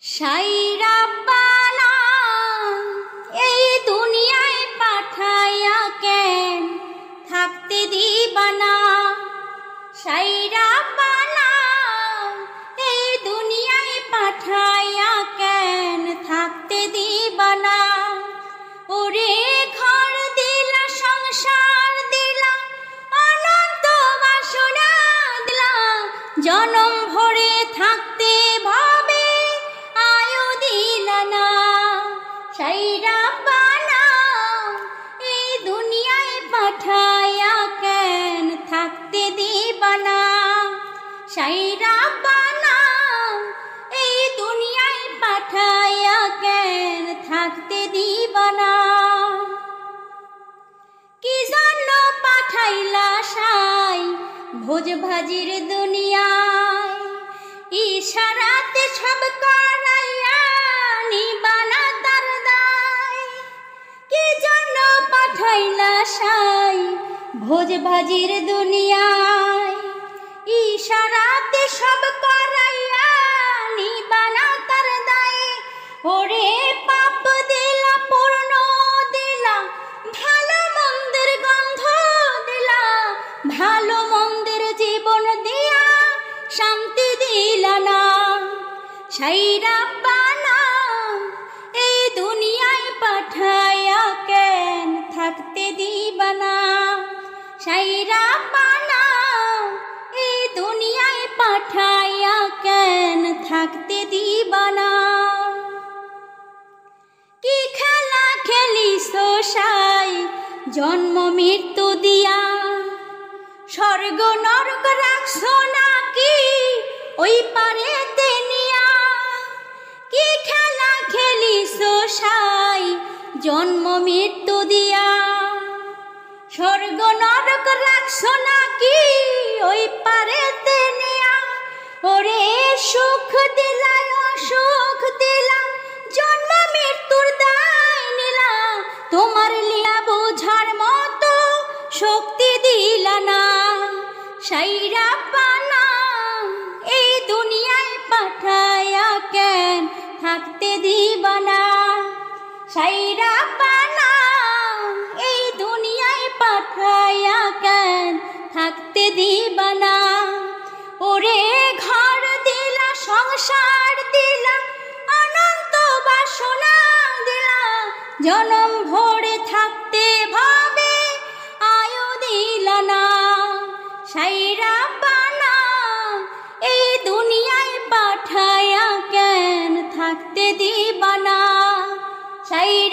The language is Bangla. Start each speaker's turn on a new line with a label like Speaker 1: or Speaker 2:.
Speaker 1: সাইরা বানা এই দুনিয়ায় পাঠাইয়া কেন থাকতে দিবানা। সাইরা বানা এই দুনিয়ায় পাঠাইয়া কেন থাকতে দিবানা। ওরে ঘর দিলা, সংসার দিলা, অনন্ত বাসনা দিলা, জনম ভরে থাকতে ভাবে আয়ু দিলা না। সাইরা বানা এই দুনিয়ায় পাঠাইয়া কেন থাকতে দিবানা। সাইরা বানা এই দুনিয়ায় পাঠাইয়া কেন থাকতে দিবানা। কি জন্য পাঠাইলা সাই ভোজ ভাজির দুনিয়ায়, ইশারাতে সব করাইয়া নিবানা তার দায়। কি জন্য পাঠাইলা সাই ভোজ ভাজির দুনিয়ায়, ইশারাতে সব করাইয়া নিবানা তার দায়। ওরে পাপ দিলা, পূর্ণ দিলা, ভালো মন্দের গন্ধ দিলা, ভালো মন্দের জীবন দিয়া শান্তি দিলা না। সাইরা বানা এই দুনিয়ায় পাঠাইয়া কেন থাকতে দিবানা। সাইরা বানা এই দুনিয়ায় পাঠাইয়া কেন থাকতে দিবানা। কি খেলা খেলিছো সাই জন্ম মৃত্যু দিয়া, স্বর্গ নরক রাখছো নাকি ওই পারেতে নিয়া। কি খেলা খেলিছো সাই জন্ম মৃত্যু দিয়া, স্বর্গ নরক রাখছো নাকি ওই পারেতে নিয়া। ওরে সুখ দিলা, অসুখ দিলা, জন্ম মৃত্যুর দায় নিলা, তোমার লিয়া বোঝার মতো শক্তি দিলা না। সাইরা বানা এই দুনিয়ায় পাঠাইয়া কেন থাকতে দিবানা। সাইরা বানা এই দুনিয়ায় পাঠাইয়া কেন থাকতে দিবানা। ওরে ঘর দিলা, সংসার দিলা, অনন্ত বাসনা দিলা, জনম ভরে থাকতে ভাবে আয়ু দিলা না। সাইরা বানা এই দুনিয়ায় পাঠাইয়া কেন থাকতে দিবানা। সাইরা